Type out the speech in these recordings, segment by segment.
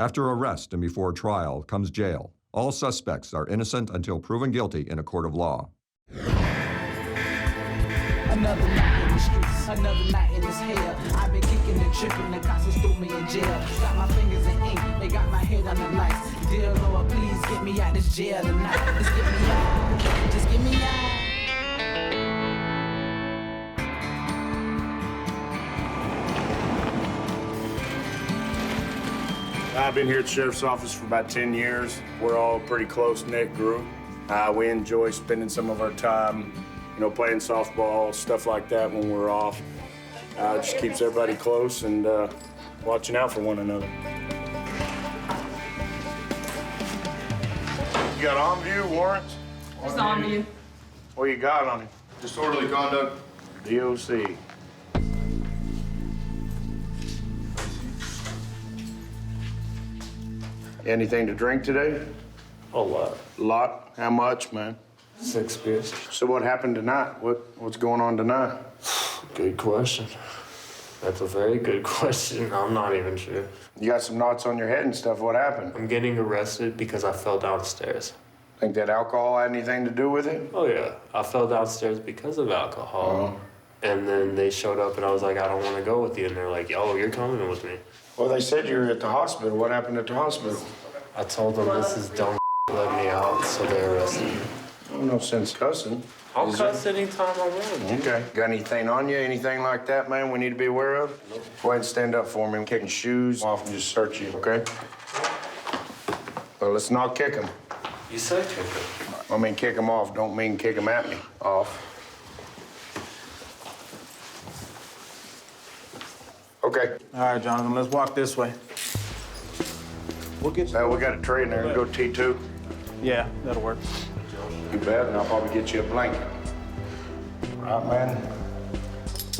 After arrest and before trial comes jail. All suspects are innocent until proven guilty in a court of law. Another night in the streets, another night in this hell. I've been kicking and tripping, the cops just threw me in jail. Got my fingers in ink, they got my head on the lights. Dear Lord, please get me out this jail tonight. Just get me out, just get me out. I've been here at the Sheriff's Office for about 10 years. We're all a pretty close-knit group. We enjoy spending some of our time, playing softball, stuff like that when we're off. It just keeps everybody close and watching out for one another. You got on view warrants? Just on view. What you got on him? Disorderly conduct. DOC. Anything to drink today? A lot. A lot? How much, man? 6 beers. So what happened tonight? What's going on tonight? Good question. That's a very good question. I'm not even sure. You got some knots on your head and stuff. What happened? I'm getting arrested because I fell downstairs. Think that alcohol had anything to do with it? Oh, yeah. I fell downstairs because of alcohol. And then they showed up and I was like, I don't want to go with you. And they're like, yo, you're coming with me. Well, they said you were at the hospital. What happened at the hospital? I told them this is dumb let me out, so they arrested me. No sense cussing. I'll cuss anytime I want. Okay. Got anything on you, anything like that, man, we need to be aware of? Nope. Go ahead and stand up for me. I'm kicking shoes off and just search you, okay? Well, let's not kick them. You said kick them. I mean kick them off, don't mean kick them at me. Off. Okay. All right, Jonathan, let's walk this way. We'll get you. We got a tray in there. Go T2. Yeah, that'll work. You bet, and I'll probably get you a blanket. All right, man.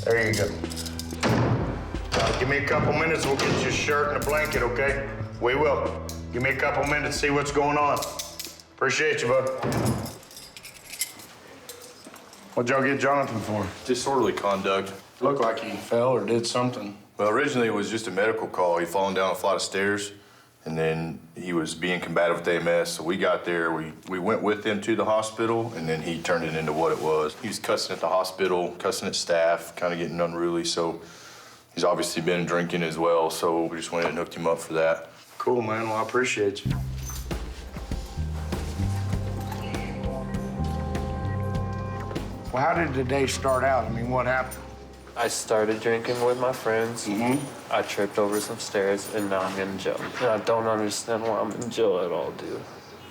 There you go. Give me a couple minutes, we'll get you a shirt and a blanket, okay? We will. Give me a couple minutes, see what's going on. Appreciate you, bud. What'd y'all get Jonathan for? Disorderly conduct. Looked like he fell or did something. Well, originally it was just a medical call. He'd fallen down a flight of stairs, and then he was being combative with AMS. So we got there, we went with him to the hospital, and then he turned it into what it was. He was cussing at the hospital, cussing at staff, kind of getting unruly. So he's obviously been drinking as well. So we just went and hooked him up for that. Cool, man. Well, I appreciate you. Well, how did the day start out? I mean, what happened? I started drinking with my friends. I tripped over some stairs, and now I'm in jail. And I don't understand why I'm in jail at all, dude.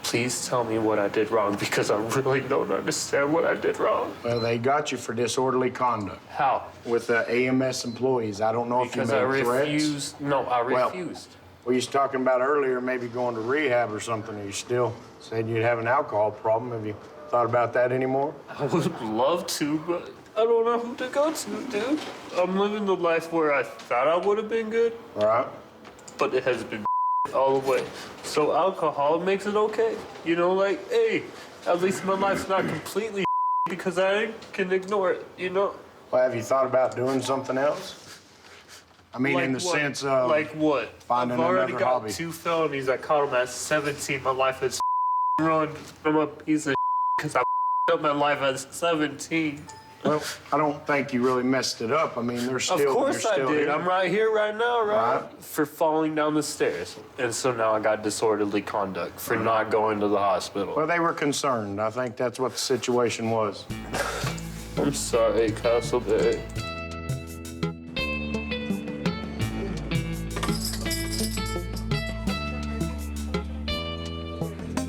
Please tell me what I did wrong, because I really don't understand what I did wrong. Well, they got you for disorderly conduct. How? With the AMS employees. I don't know if you made threats. Because I refused. No, I refused. Well, you was talking about earlier maybe going to rehab or something. Are you still saying you'd have an alcohol problem? Have you thought about that anymore? I would love to, but I don't know who to go to, dude. I'm living the life where I thought I would have been good. All right. But it has been all the way. So alcohol makes it okay. You know, like, hey, at least my life's not completely because I can ignore it, you know? Well, have you thought about doing something else? I mean, Like in the what? sense of... Like what? Finding I've already another got hobby. 2 felonies. I caught them at 17. My life is ruined. I'm a piece of because I up my life at 17. Well, I don't think you really messed it up. I mean, Of course I did. Here. I'm right here, right now, right? Right. For falling down the stairs. And so now I got disorderly conduct for not going to the hospital. Well, they were concerned. I think that's what the situation was. I'm sorry, Castleberry.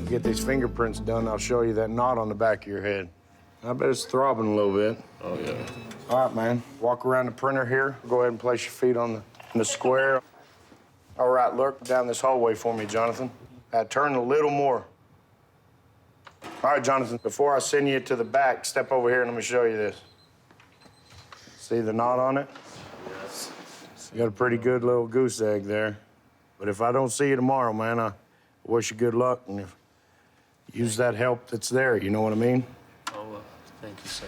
Get these fingerprints done, I'll show you that knot on the back of your head. I bet it's throbbing a little bit. Oh, yeah. All right, man. Walk around the printer here. Go ahead and place your feet on the square. All right, look down this hallway for me, Jonathan. Turn a little more. All right, Jonathan, before I send you to the back, step over here and let me show you this. See the knot on it? Yes. You got a pretty good little goose egg there. But if I don't see you tomorrow, man, I wish you good luck. And use that help that's there, you know what I mean? Oh, well, thank you, sir.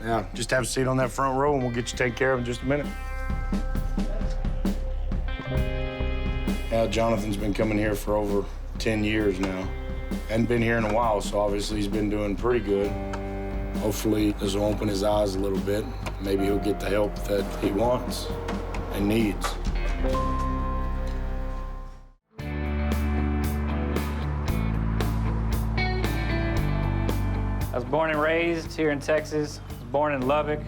Now, just have a seat on that front row and we'll get you taken care of in just a minute. Yeah, Jonathan's been coming here for over 10 years now. Hadn't been here in a while, so obviously he's been doing pretty good. Hopefully this will open his eyes a little bit. Maybe he'll get the help that he wants and needs. I was born and raised here in Texas. I was born in Lubbock.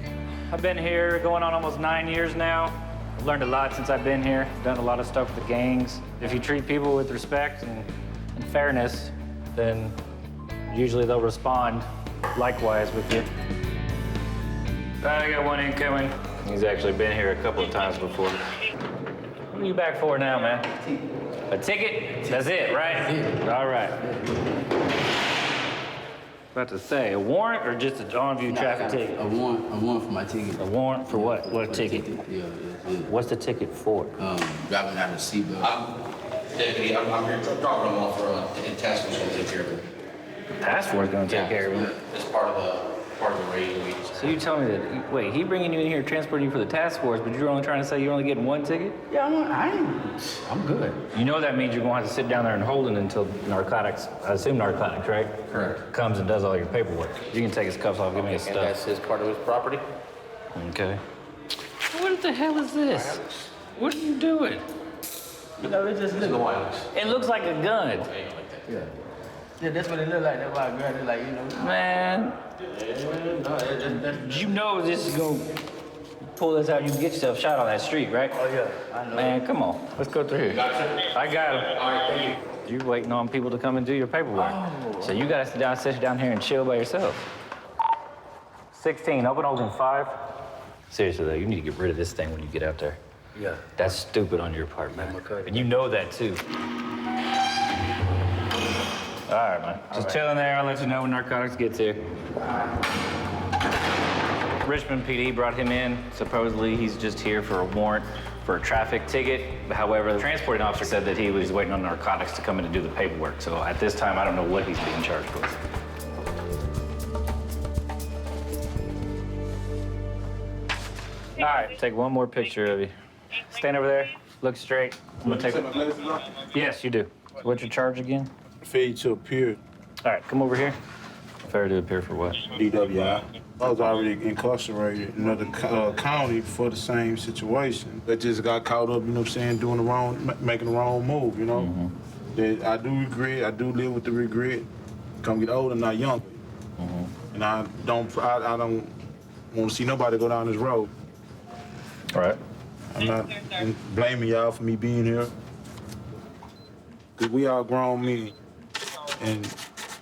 I've been here going on almost 9 years now. I've learned a lot since I've been here. Done a lot of stuff with the gangs. If you treat people with respect and fairness, then usually they'll respond likewise with you. I got one incoming. He's actually been here a couple of times before. What are you back for now, man? A ticket? That's it, right? All right. About to say, a warrant or just a on-view traffic ticket? A warrant for my ticket. A warrant for what? What ticket? Yeah. What's the ticket for? Driving out of the seatbelt. Deputy, I'm here dropping them off for the task force will take care of it. The task force gonna take care of it. It's part of the raid. So you tell me that, wait, he bringing you in here, transporting you for the task force, but you're only trying to say you're only getting one ticket? Yeah, I'm good. You know that means you're gonna have to sit down there and hold it until Narcotics, I assume Narcotics, right? Correct. Comes and does all your paperwork. You can take his cuffs off, give me his And stuff. that's his part of his property? Okay. What the hell is this? What are you doing? You know, it just It's the wireless. It looks like a gun. Yeah, that's what it look like. That's why I grabbed it, like, you know. Man, you know this is gonna pull this out, you can get yourself shot on that street, right? Oh, yeah, I know. Man, come on, let's go through here. I got him. All right, thank you. You're waiting on people to come and do your paperwork. So you gotta sit down here and chill by yourself. 16, open holding 5. Seriously though, you need to get rid of this thing when you get out there. Yeah. That's stupid on your part, man. Okay. And you know that too. All right, man. Just chilling there. I'll let you know when Narcotics gets here. Richmond PD brought him in. Supposedly, he's just here for a warrant for a traffic ticket. However, the transporting officer said that he was waiting on Narcotics to come in and do the paperwork. So at this time, I don't know what he's being charged with. All right, take one more picture of you. Stand over there. Look straight. I'm gonna take it. Yes, you do. What's your charge again? Failure to appear, All right, come over here. Fair to appear for what? DWI. I was already incarcerated in another county for the same situation. I just got caught up, you know what I'm saying, doing the wrong, making the wrong move, you know? That I do regret, I do live with the regret. Come get older, not younger. And I don't want to see nobody go down this road. All right. I'm not blaming y'all for me being here. Cause we all grown men. And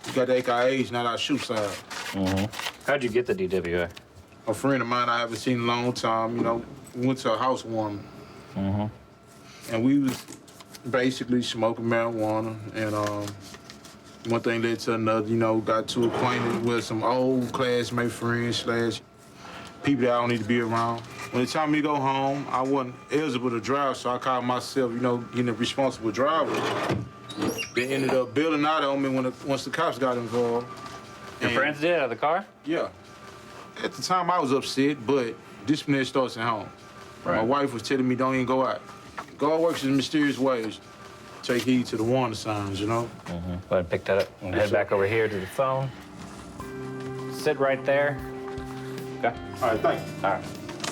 we got the AKAs, not our shoe size. How'd you get the DWI? A friend of mine I haven't seen in a long time, you know, we went to a housewarming. And we was basically smoking marijuana, and one thing led to another, you know, got too acquainted with some old classmate friends / people that I don't need to be around. When it's time for me to go home, I wasn't eligible to drive, so I called myself, you know, getting a responsible driver. They ended up building out on me once the cops got involved. Your friends did out of the car? Yeah. At the time, I was upset, but discipline starts at home. Right. My wife was telling me, don't even go out. God works in mysterious ways. Take heed to the warning signs, you know? Go ahead and pick that up and head back over here to the phone. Sit right there. Okay. All right, thank you. All right.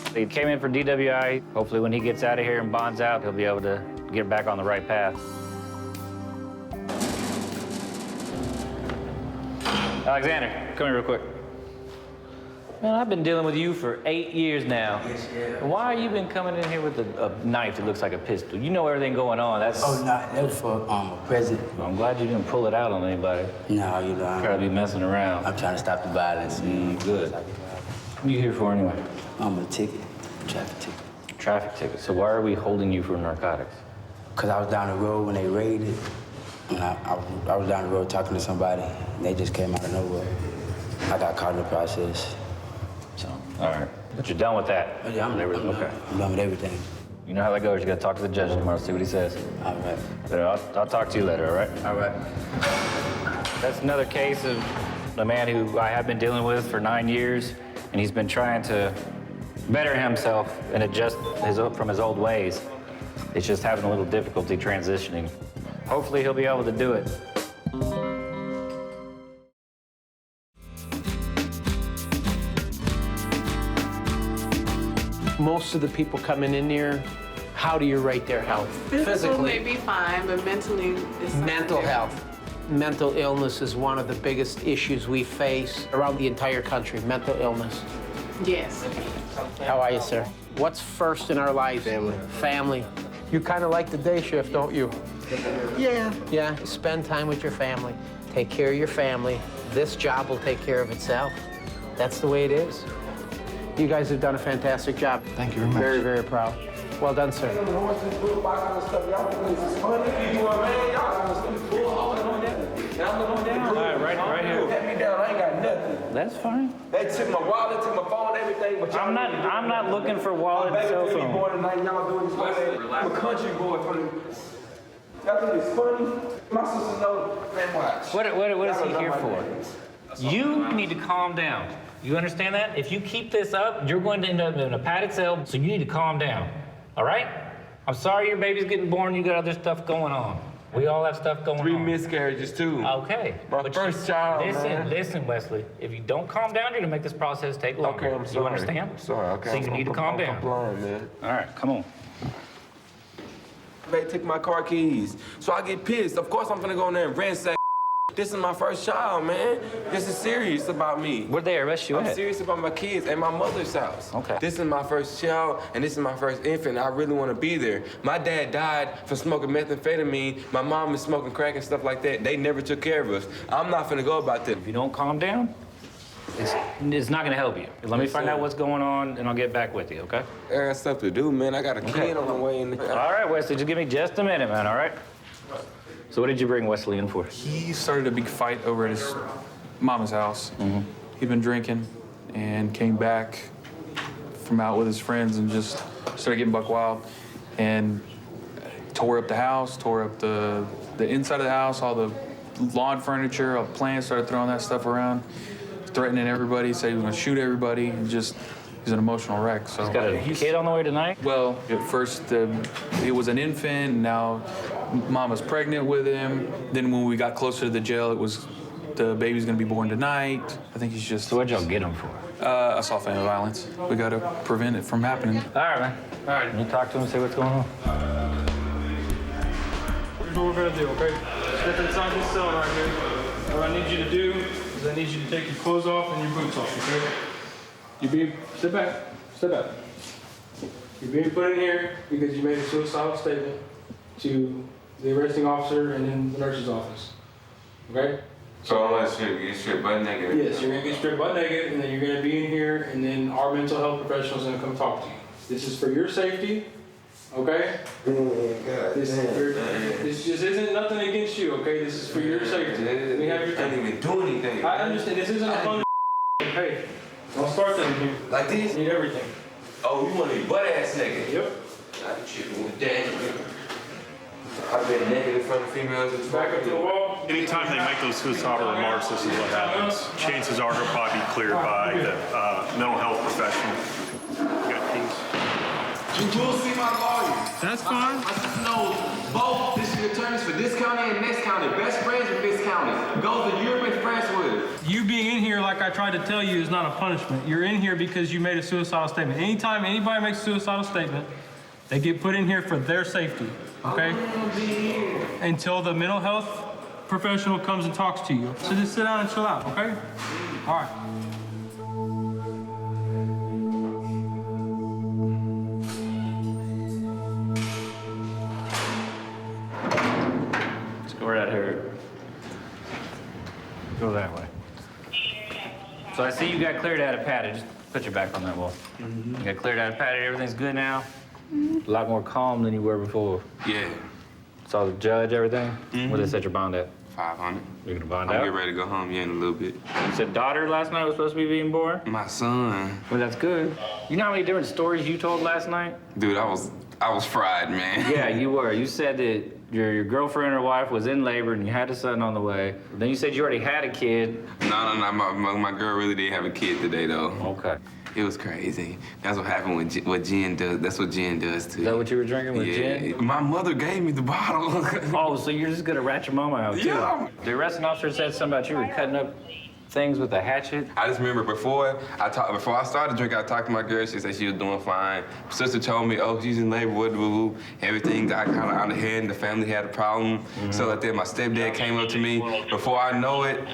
So he came in for DWI. Hopefully when he gets out of here and bonds out, he'll be able to get back on the right path. Alexander, come here real quick. Man, I've been dealing with you for 8 years now. Yes, yeah. Why you been coming in here with a knife that looks like a pistol? You know everything going on. That's. Oh, no, that was for a present. I'm glad you didn't pull it out on anybody. No, you know, Probably be messing around. I'm trying to stop the violence. Good. What are you here for anyway? I'm a ticket, traffic ticket. Traffic ticket. So why are we holding you for narcotics? Because I was down the road when they raided, and I was down the road talking to somebody, and they just came out of nowhere. I got caught in the process. So, all right. But you're done with that? Oh, yeah, I'm everything. Okay. I'm done with everything. You know how that goes. You got to talk to the judge tomorrow, see what he says. All right. So I'll talk to you later, all right? All right. That's another case of a man who I have been dealing with for 9 years, and he's been trying to better himself and adjust from his old ways. It's just having a little difficulty transitioning. Hopefully he'll be able to do it. Most of the people coming in here, how do you rate their health? Physical may be fine, but mentally it's Mental health. Mental illness is one of the biggest issues we face around the entire country, mental illness. Yes. How are you, sir? What's first in our lives? Family. Family. You kind of like the day shift, don't you? Yeah. Yeah, spend time with your family. Take care of your family. This job will take care of itself. That's the way it is. You guys have done a fantastic job. Thank you very much. Very, very proud. Well done, sir. All right here. Pat me down, I ain't got nothing. That's fine. They took my wallet, took my phone, everything, but I'm not looking for wallet and cell phone. Born tonight, y'all doing this way. I'm a country boy from the... Y'all think it's funny? My sister knows, man, watch. What is he here for? You need to calm down. You understand that? If you keep this up, you're going to end up in a padded cell, so you need to calm down. All right? I'm sorry your baby's getting born, you got other stuff going on. We all have stuff going on. 3 miscarriages, too. Okay. My first child, man. Listen, Wesley. If you don't calm down, you're gonna make this process take longer. Okay, I'm sorry. You understand? I'm sorry, okay. So you need to calm down. I'm blind, man. All right, come on. They took my car keys. So I get pissed. Of course I'm gonna go in there and ransack. This is my first child, man. This is serious about me. Where they arrest you I'm at? serious about my kids and my mother's house. Okay. This is my first child, and this is my first infant. I really want to be there. My dad died from smoking methamphetamine. My mom is smoking crack and stuff like that. They never took care of us. I'm not finna go about that. If you don't calm down, it's not gonna help you. Let me find out what's going on, and I'll get back with you, okay? I got stuff to do, man. I got a kid on the way. All right, Wesley, just give me just a minute, man, all right? So what did you bring Wesley in for? He started a big fight over at his mama's house. Mm-hmm. He'd been drinking and came back from out with his friends and just started getting buck wild and tore up the house, tore up the inside of the house, all the lawn furniture, all the plants, started throwing that stuff around, threatening everybody, said he was gonna shoot everybody, and just, he's an emotional wreck. So he's got a kid on the way tonight? Well, at first it was an infant, and now Mama's pregnant with him. Then when we got closer to the jail, it was the baby's gonna be born tonight. I think he's just... So what'd y'all get him for? Assault family violence. We gotta prevent it from happening. All right, man. All right, you talk to him and see what's going on. Here's what we're gonna do, okay? Step inside this cell right here. What I need you to do is I need you to take your clothes off and your boots off, okay? Sit back, step back. You're being put in here because you made a suicidal statement to the arresting officer and then the nurse's office, okay? So I'm gonna get stripped butt naked? Yes, you're gonna get stripped butt naked, and then you're gonna be in here, and then our mental health professional's gonna come talk to you. This is for your safety, okay? This just isn't nothing against you, okay? This is for your safety. We have your I didn't even do anything. I understand, this isn't a fun hey, don't start that in here. Like this? You need everything. Oh, you want to be butt ass naked? Yep. I be chipping with that. I've been naked in front of females. Back up to the wall. Anytime they make those suicidal remarks, this is what happens. Chances are he'll probably be cleared by the mental health professional. You got keys? You will see my lawyer. That's fine. My sister knows both district attorneys for this county and next county. Best friends with this county. Those that you've been friends with. You being in here, like I tried to tell you, is not a punishment. You're in here because you made a suicidal statement. Anytime anybody makes a suicidal statement, they get put in here for their safety, okay? Until the mental health professional comes and talks to you. So just sit down and chill out, okay? All right. Let's go right here. Go that way. So I see you got cleared out of padded. Just put your back on that wall. You got cleared out of padded. Everything's good now. A lot more calm than you were before. Yeah. Saw the judge, everything. What did they set your bond at? 500. You're gonna bond I'm out? getting ready to go home in a little bit. You said daughter last night was supposed to be being born? My son. Well, that's good. You know how many different stories you told last night? Dude, I was fried, man. Yeah, you were. You said that your girlfriend or wife was in labor and you had a son on the way. Then you said you already had a kid. No. My girl really did have a kid today, though. Okay. It was crazy. That's what happened when what Jen does. That's what Jen does too. Is that what you were drinking with Jen? My mother gave me the bottle. Oh, so you're just gonna rat your mama out too? Yeah. The arresting officer said something about you were cutting up things with a hatchet. I just remember before I started drinking, I talked to my girl. She said she was doing fine. Sister told me, oh, she's in labor, everything got kind of out of hand. The family had a problem. So like then my stepdad came up to me. Before I know it,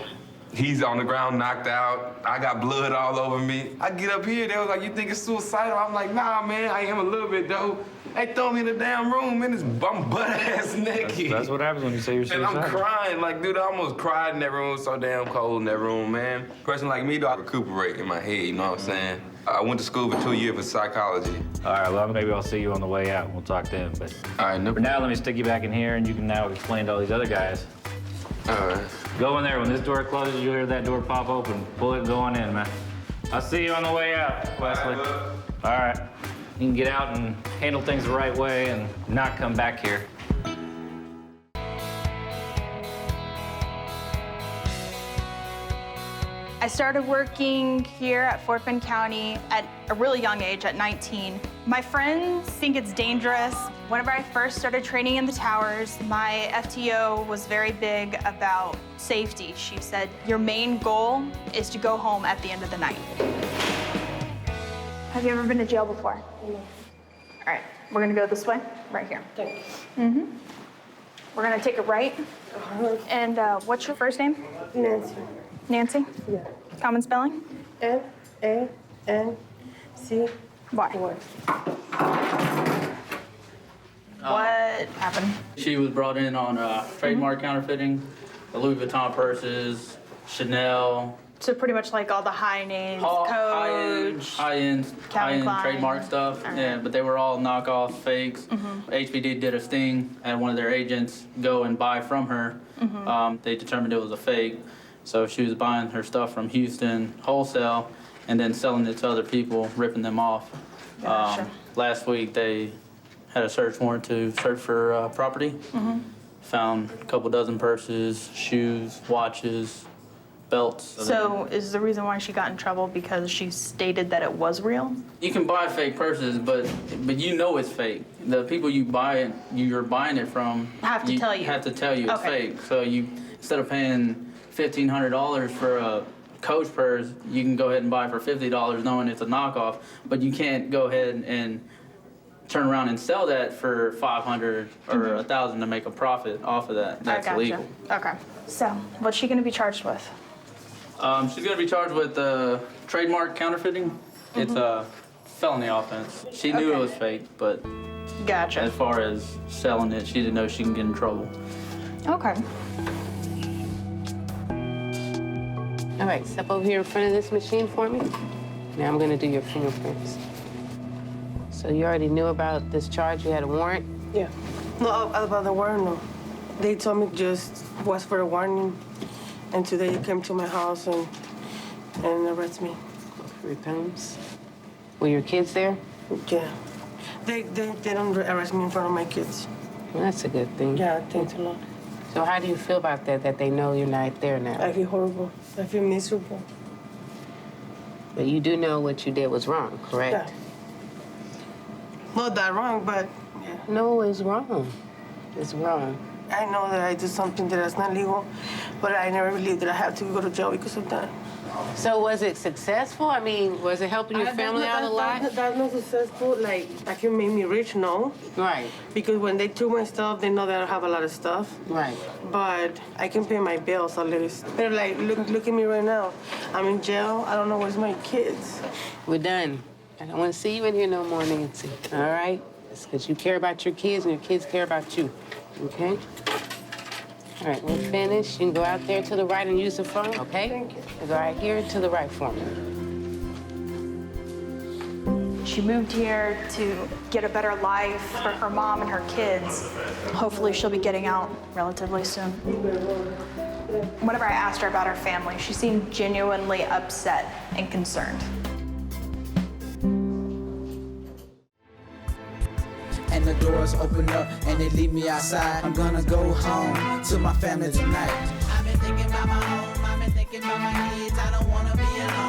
he's on the ground, knocked out. I got blood all over me. I get up here, they was like, you think it's suicidal? I'm like, nah, man, I am a little bit, though. They throw me in the damn room, and I'm butt-ass naked. That's what happens when you say you're suicidal. And I'm crying, like, dude, I almost cried in that room. It was so damn cold in that room, man. A person like me, though, I recuperate in my head, you know what I'm saying? I went to school for 2 years for psychology. All right, well, maybe I'll see you on the way out and we'll talk then. But all right, for now, let me stick you back in here, and you can now explain to all these other guys. All right. Go in there. When this door closes, you'll hear that door pop open. Pull it and go on in, man. I'll see you on the way out, Wesley. All right. You can get out and handle things the right way and not come back here. I started working here at Fort Bend County at a really young age, at 19. My friends think it's dangerous. Whenever I first started training in the towers, my FTO was very big about safety. She said, your main goal is to go home at the end of the night. Have you ever been to jail before? No. All right, we're gonna go this way, right here. Thank you. We're gonna take a right. And what's your first name? Nancy. Nancy? Yeah. Common spelling? Nancy. Why? What happened? She was brought in on trademark counterfeiting, the Louis Vuitton purses, Chanel. So pretty much like all the high names, Coach, high-end trademark stuff. Yeah, but they were all knockoff fakes. HPD did a sting, had one of their agents go and buy from her. They determined it was a fake. So she was buying her stuff from Houston wholesale and then selling it to other people, ripping them off. Gotcha. Last week they had a search warrant to search for property. Found a couple dozen purses, shoes, watches, belts. So is the reason why she got in trouble because she stated that it was real? You can buy fake purses, but you know it's fake. The people you're buying it from Have to tell you it's fake. So you, instead of paying $1,500 for a Coach purse, you can go ahead and buy it for $50 knowing it's a knockoff, but you can't go ahead and turn around and sell that for $500 or $1,000 to make a profit off of that. That's illegal. Okay. So what's she going to be charged with? She's going to be charged with trademark counterfeiting. It's a felony offense. She knew it was fake, but Gotcha. as far as selling it, she didn't know she can get in trouble. Okay. All right, step over here in front of this machine for me. Now I'm gonna do your fingerprints. So you already knew about this charge? You had a warrant? Yeah. No, about the warrant, no. They told me just was for a warning, and today they came to my house and arrested me. 3 times. Were your kids there? Yeah. They don't arrest me in front of my kids. Well, that's a good thing. Yeah, thanks a lot. So how do you feel about that they know you're not there now? I feel horrible. I feel miserable. But you do know what you did was wrong, correct? Yeah. Not that wrong, but yeah. No, it's wrong. It's wrong. I know that I did something that is not legal, but I never believed that I have to go to jail because of that. So was it successful? I mean, was it helping your family out a lot? That's not successful. Like it made me rich, no. Right. Because when they took my stuff, they know that I have a lot of stuff. Right. But I can pay my bills at least. But like, look at me right now. I'm in jail. I don't know where's my kids. We're done. I don't want to see you in here no more, Nancy. All right? It's because you care about your kids and your kids care about you. Okay? All right, we're finished. You can go out there to the right and use the phone, okay? Thank you. Go right here to the right for me. She moved here to get a better life for her mom and her kids. Hopefully she'll be getting out relatively soon. Whenever I asked her about her family, she seemed genuinely upset and concerned. and the doors open up and they leave me outside. I'm gonna go home to my family tonight. I've been thinking about my home, I've been thinking about my kids, I don't wanna be alone.